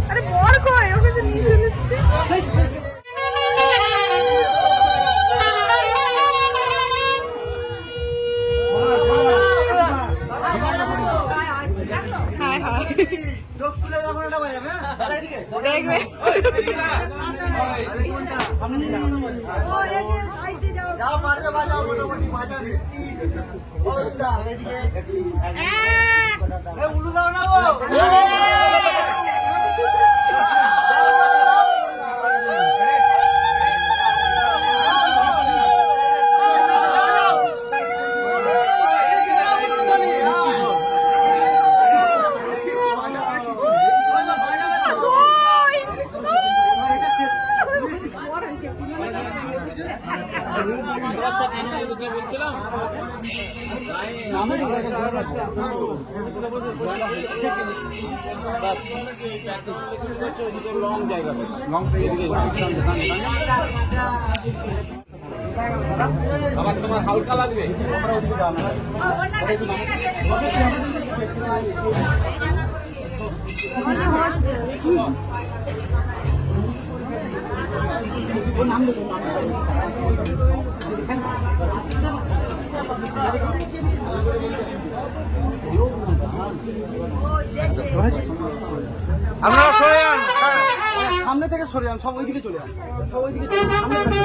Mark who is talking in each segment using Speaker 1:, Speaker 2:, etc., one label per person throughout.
Speaker 1: আরে বর কই ওকে তো নিয়ে চলে এসেছে। হাই হাই চোখ খুলে যখন এটা বাজাবে দেখবে ও এই যে সাইডে যাও যাও পারলে বাজাও মোটামুটি বাজাবে ও দা এদিকে এ উলু দাও না ও
Speaker 2: আবার তোমার হালকা লাগবে
Speaker 3: আপনারা সরে যান,
Speaker 2: সামনে থেকে সরে যান, সব ওইদিকে চলে যান, সব ওইদিকে চলে যান, সামনে থেকে।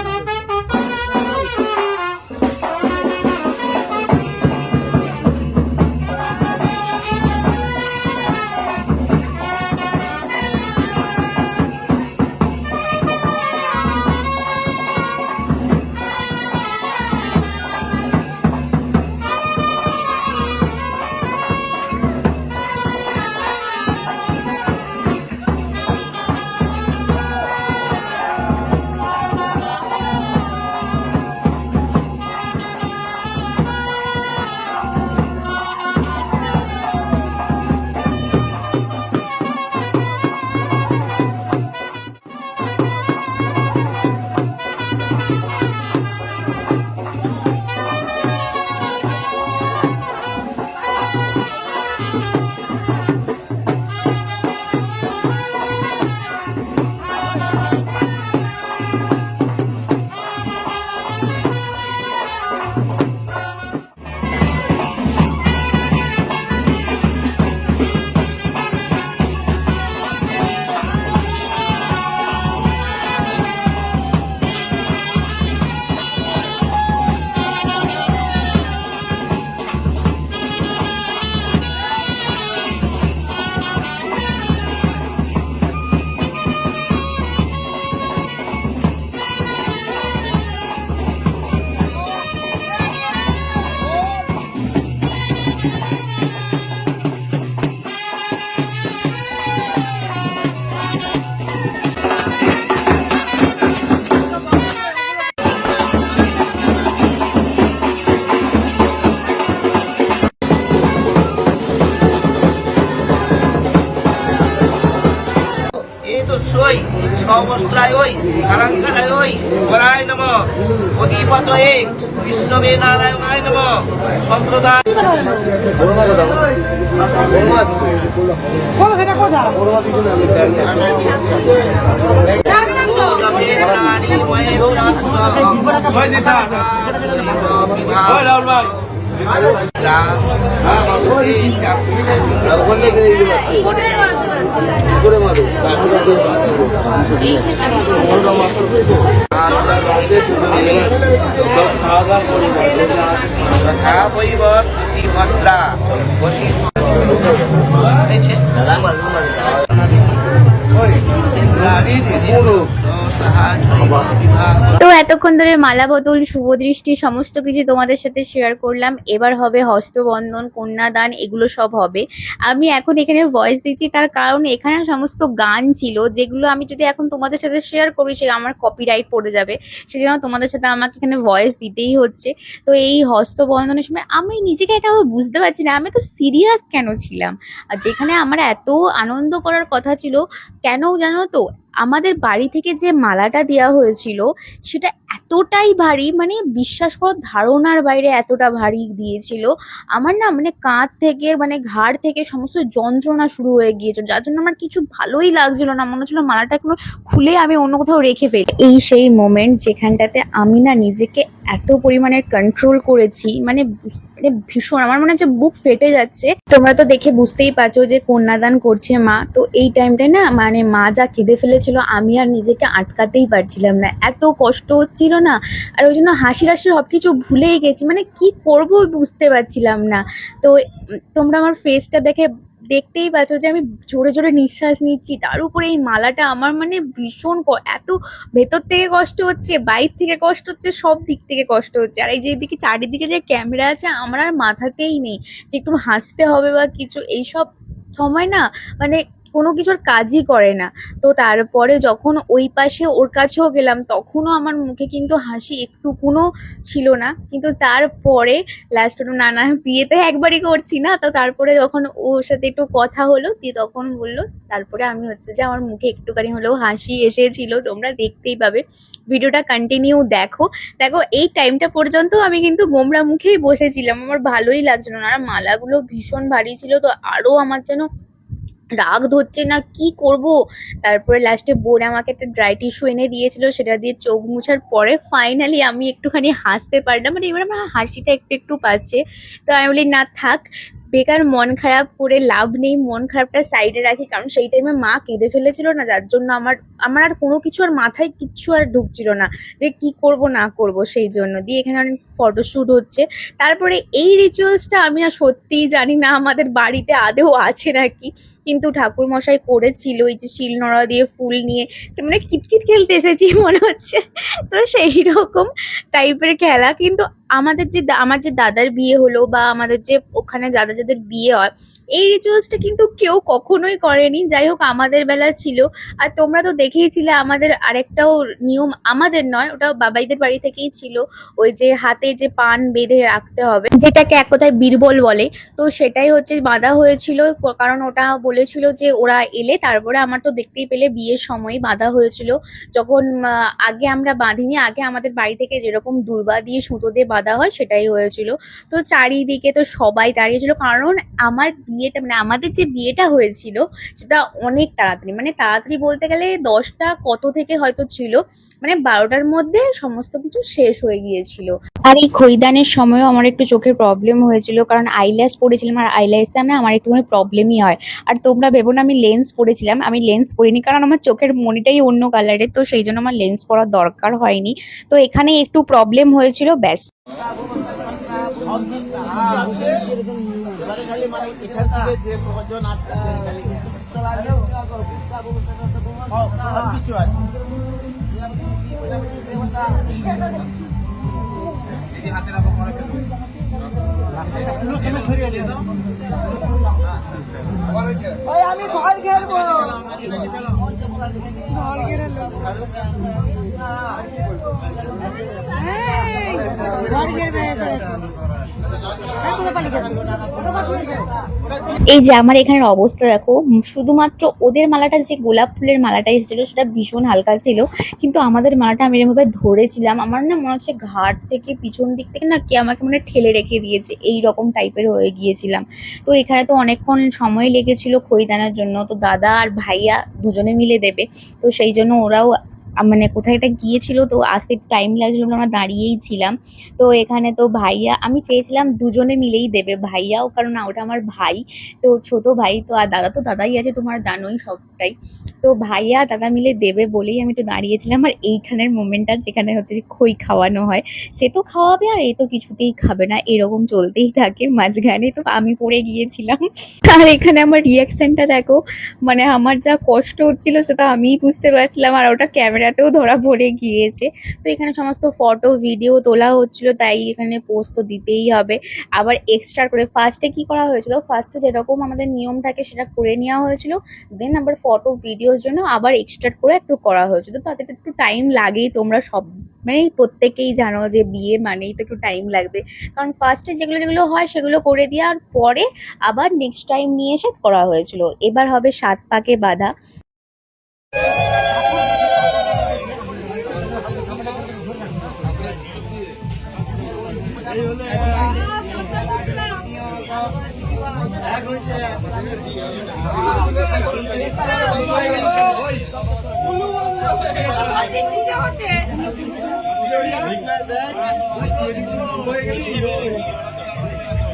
Speaker 3: সবস্ত্রায় কালাঙ্কায় বরায় নম অধিপতয়ে বিষ্ণবে নারায়ণায় নম সম্প্রদায়
Speaker 4: তো এতক্ষণ ধরে মালা বদল শুভদৃষ্টি সমস্ত কিছু তোমাদের সাথে শেয়ার করলাম। এবার হবে হস্তবন্ধন, কন্যাদান, এগুলো সব হবে। আমি এখন এখানে ভয়েস দিচ্ছি তার কারণ এখানে সমস্ত গান ছিল যেগুলো আমি যদি এখন তোমাদের সাথে শেয়ার করি সে আমার কপিরাইট পড়ে যাবে, সেজন্য তোমাদের সাথে আমাকে এখানে ভয়েস দিতেই হচ্ছে। তো এই হস্তবন্ধনের সময় আমি নিজেকে একটা বুঝতে পারছি না আমি তো সিরিয়াস কেন ছিলাম, আর যেখানে আমার এত আনন্দ করার কথা ছিল। কেন জানো তো, আমাদের বাড়ি থেকে যে মালাটা দেওয়া হয়েছিল সেটা এতটাই ভারী, মানে বিশ্বাস করো ধারণার বাইরে এতটা ভারী দিয়েছিল। আমার না মানে কাঁধ থেকে মানে ঘাড় থেকে সমস্ত যন্ত্রণা শুরু হয়ে গিয়েছিল, যার জন্য আমার কিছু ভালোই লাগছিল না, মনে হচ্ছিল মালাটা এখনো খুলে আমি অন্য কোথাও রেখে ফেলি। এই সেই মোমেন্ট যেখানটাতে আমি না নিজেকে এত পরিমাণে কন্ট্রোল করেছি, মানে মানে ভীষণ, আমার মনে হচ্ছে বুক ফেটে যাচ্ছে। তোমরা তো দেখে বুঝতেই পারছো যে কন্যাদান করছে মা, তো এই টাইমটায় না মানে মা যা কেঁদে ফেলেছিল আমি আর নিজেকে আটকাতেই পারছিলাম না, এত কষ্ট হচ্ছিল না। আর ওই জন্য হাসি হাসি সব কিছু ভুলেই গেছি, মানে কি করব বুঝতে পারছিলাম না। তো তোমরা আমার ফেসটা দেখতেই পাচ্ছ যে আমি জোরে জোরে নিঃশ্বাস নিচ্ছি, তার উপরে এই মালাটা আমার মানে ভীষণ এত ভেতর থেকে কষ্ট হচ্ছে, বাইর থেকে কষ্ট হচ্ছে, সব দিক থেকে কষ্ট হচ্ছে। আর এই যে এদিকে চারিদিকে যে ক্যামেরা আছে আমার আর মাথাতেই নেই যে একটু হাসতে হবে বা কিছু, এইসব সময় না মানে কোনো কিছুর কাজই করে না। তো তারপরে যখন ওই পাশে ওর কাছেও গেলাম তখনও আমার মুখে কিন্তু হাসি একটুকুনও ছিল না, কিন্তু তারপরে লাস্ট না না বিয়ে তো একবারই করছি না, তো তারপরে যখন ওর সাথে একটু কথা হলো দিয়ে তখন বললো, তারপরে আমি হচ্ছে যে আমার মুখে একটুখানি হলেও হাসি এসেছিল। তোমরা দেখতেই পাবে, ভিডিওটা কন্টিনিউ দেখো। দেখো এই টাইমটা পর্যন্ত আমি কিন্তু গোমরা মুখেই বসেছিলাম, আমার ভালোই লাগছিল না, আর মালাগুলো ভীষণ ভারী ছিল, তো আরও আমার যেন রাগ ধরছে না কি করব। তারপরে লাস্টে বোন আমাকে একটা ড্রাই টিস্যু এনে দিয়েছিল, সেটা দিয়ে চোখ মুছার পরে ফাইনালি আমি একটুখানি হাসতে পারলাম, মানে এবার আমার হাসিটা একটু একটু পাচ্ছে। তো আমি বলি না থাক, বেকার মন খারাপ করে লাভ নেই, মন খারাপটা সাইডে রাখি, কারণ সেই টাইমে মা কেঁদে ফেলেছিল না, যার জন্য আমার আর কোনো কিছু আর মাথায় কিচ্ছু আর ঢুকছিল না যে কি করব না করব। সেই জন্য দিয়ে এখানে অনেক ফটোশ্যুট হচ্ছে। তারপরে এই রিচুয়ালসটা আমি আর সত্যিই জানি না আমাদের বাড়িতে আদেও আছে নাকি, কিন্তু ঠাকুর মশাই করেছিল এই যে শিলনোড়া দিয়ে ফুল নিয়ে, মানে কিতকিত খেলতে এসেছি মনে হচ্ছে। তো সেই রকম টাইপের খেলা। কিন্তু আমার যে দাদার বিয়ে হলো বা আমাদের যে ওখানে যাদের বিয়ে হয়, এই রিচুয়ালসটা কিন্তু কেউ কখনোই করেনি। যাই হোক আমাদের বেলা ছিল। আর তোমরা তো দেখেইছিলে আমাদের আরেকটাও নিয়ম, আমাদের নয় ওটা বাবাইদের বাড়ি থেকেই ছিল, ওই যে হাতে যে পান বেঁধে রাখতে হবে, যেটাকে এক কথায় বীরবল বলে। তো সেটাই হচ্ছে বাঁধা হয়েছিল, কারণ ওটা বলেছিল যে ওরা এলে তারপরে, আমার তো দেখতেই পেলে বিয়ের সময় বাঁধা হয়েছিল। যখন আগে আমরা বাঁধিনি, আগে আমাদের বাড়ি থেকে যেরকম দূর্বা দিয়ে সুতো দিয়ে বাঁধা হয় সেটাই হয়েছিল। তো চারিদিকে তো সবাই দাঁড়িয়েছিল, কারণ আমার বিয়েটা মানে আমাদের যে বিয়েটা হয়েছিল সেটা অনেক তাড়াতাড়ি, মানে তাড়াতাড়ি বলতে গেলে 10টা কত থেকে হয়তো ছিল, মানে 12টার মধ্যে সমস্ত কিছু শেষ হয়ে গিয়েছিল। আর এই খৈদানের সময়ও আমার একটু চোখের প্রবলেম হয়েছিল, কারণ আইল্যাশ পরেছিলাম, আর আইল্যাশে না আমার একটুখানি প্রবলেমই হয়। আর তোমরা ভেবো না আমি লেন্স পরেছিলাম, আমি লেন্স পরিনি, কারণ আমার চোখের মনিটাই অন্য কালারের, তো সেই জন্য আমার লেন্স পরার দরকার হয়নি। তো এখানে একটু প্রবলেম হয়েছিল ব্যাস।
Speaker 1: আমি ঘর ঘেরবো, ঘর ঘেরালো, ঘর ঘেরবে এসে গেছে।
Speaker 4: এই যে আমার এখানের অবস্থা দেখো, শুধুমাত্র ওদের মালাটা যে গোলাপ ফুলের মালাটা এসেছিল সেটা ভীষণ হালকা ছিল, কিন্তু আমাদের মালাটা আমি এরকমভাবে ধরেছিলাম, আমার না মনে হচ্ছে ঘাট থেকে পিছন দিক থেকে না কে আমাকে মানে ঠেলে রেখে দিয়েছে, এই রকম টাইপের হয়ে গিয়েছিলাম। তো এখানে তো অনেকক্ষণ সময় লেগেছিল খইদানার জন্য, তো দাদা আর ভাইয়া দুজনে মিলে দেবে, তো সেই জন্য ওরাও মানে কোথায় একটা গিয়েছিল, তো আসতে টাইম লাগছিল, আমরা দাঁড়িয়েই ছিলাম। তো এখানে তো ভাইয়া, আমি চেয়েছিলাম দুজনে মিলেই দেবে, ভাইয়াও, কারণ না ওটা আমার ভাই, তো ছোট ভাই তো, আর দাদা তো দাদাই আছে, তোমার জানোই সবটাই। তো ভাইয়া দাদা মিলে দেবে বলেই আমি একটু দাঁড়িয়েছিলাম। আর এইখানের মোমেন্টটা যেখানে হচ্ছে যে খই খাওয়ানো হয়, সে তো খাওয়াবে আর এ তো কিছুতেই খাবে না, এরকম চলতেই থাকে মাঝখানে। তো আমি পড়ে গিয়েছিলাম, আর এখানে আমার রিয়াকশনটা দেখো, মানে আমার যা কষ্ট হচ্ছিল সেটা আমিই বুঝতে পারছিলাম, আর ওটা ক্যামেরাতেও ধরা পড়ে গিয়েছে। তো এখানে সমস্ত ফটো ভিডিও তোলা হচ্ছিল, তাই এখানে পোস্ট তো দিতেই হবে। আবার এক্সট্রা করে ফার্স্টে কি করা হয়েছিল, ফার্স্টে যেরকম আমাদের নিয়ম থাকে সেটা করে নেওয়া হয়েছিল, দেন আবার ফটো ভিডিওর জন্য আবার এক্সট্রা করে একটু করা হয়েছিল। তো তাতে একটু টাইম লাগেই, তোমরা সব মানে প্রত্যেকেই জানো যে বিয়ে মানেই তো একটু টাইম লাগবে, কারণ ফার্স্টে যেগুলো হয় সেগুলো করে দেওয়ার পরে আবার নেক্সট টাইম নিয়ে এসে করা হয়েছিল। এবার হবে 7 পাকে বাঁধা।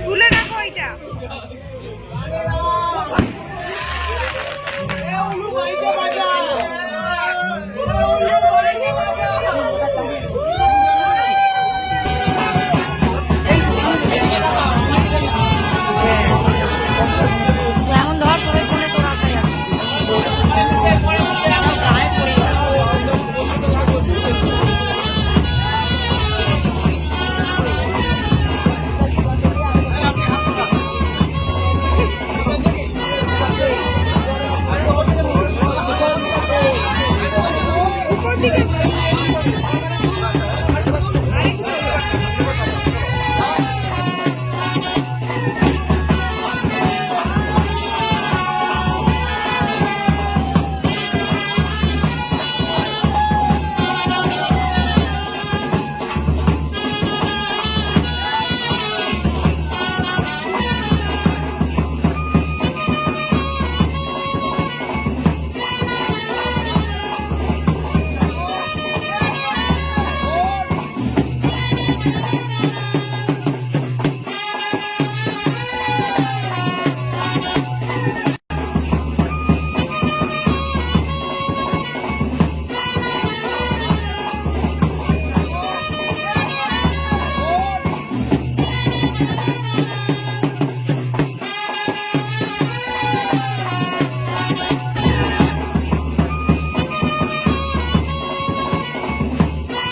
Speaker 5: তুলে রাখো এটা।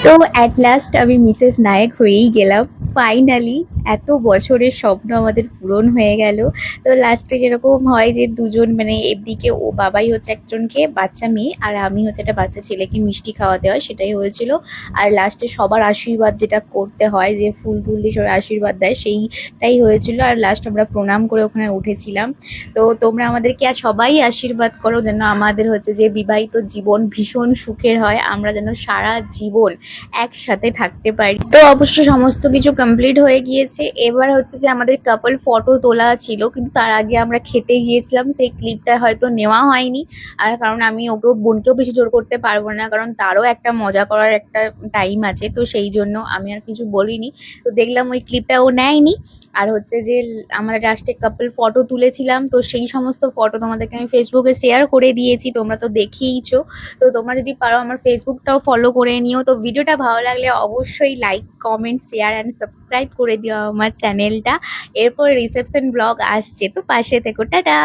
Speaker 4: তো অ্যাট লাস্ট আমি মিসেস নায়ক হয়েই গেলাম ফাইনালি। এত বছরের স্বপ্ন আমাদের পূরণ হয়ে গেল। তো লাস্টে যেরকম হয় যে দুজন মানে এদিকে ও বাবাই হচ্ছে একজনকে বাচ্চা মেয়ে আর আমি হচ্ছে একটা বাচ্চা ছেলেকে মিষ্টি খাওয়াতে হয়, সেটাই হয়েছিল। আর লাস্টে সবার আশীর্বাদ যেটা করতে হয়, যে ফুল টুল দিয়ে সবাই আশীর্বাদ দেয়, সেইটাই হয়েছিল। আর লাস্ট আমরা প্রণাম করে ওখানে উঠেছিলাম। তো তোমরা আমাদেরকে আর সবাই আশীর্বাদ করো যেন আমাদের হচ্ছে যে বিবাহিত জীবন ভীষণ সুখের হয়, আমরা যেন সারা জীবন একসাথে থাকতে পারি। তো অবশ্য সমস্ত কিছু কমপ্লিট হয়ে গিয়েছে। এবার হচ্ছে যে আমাদের কাপল ফটো তোলা ছিল, কিন্তু তার আগে আমরা খেতে গিয়েছিলাম, সেই ক্লিপটা হয়তো নেওয়া হয়নি। আর কারণ আমি ওকেও বোনকেও বেশি জোর করতে পারবো না, কারণ তারও একটা মজা করার একটা টাইম আছে, তো সেই জন্য আমি আর কিছু বলিনি। তো দেখলাম ওই ক্লিপটা ও নেয়নি। আর হচ্ছে যে আমরা লাস্টে কাপল ফটো তুলেছিলাম, তো সেই সমস্ত ফটো তোমাদেরকে আমি ফেসবুকে শেয়ার করে দিয়েছি, তোমরা তো দেখিয়েইছো। তো তোমরা যদি পারো আমার ফেসবুকটাও ফলো করে নিও। তো ভিডিওটা ভালো লাগলে অবশ্যই like, comment, share and subscribe করে দিও আমার চ্যানেলটা। এরপর রিসেপশন ব্লগ আসছে, তো পাশে থেকো। টাটা।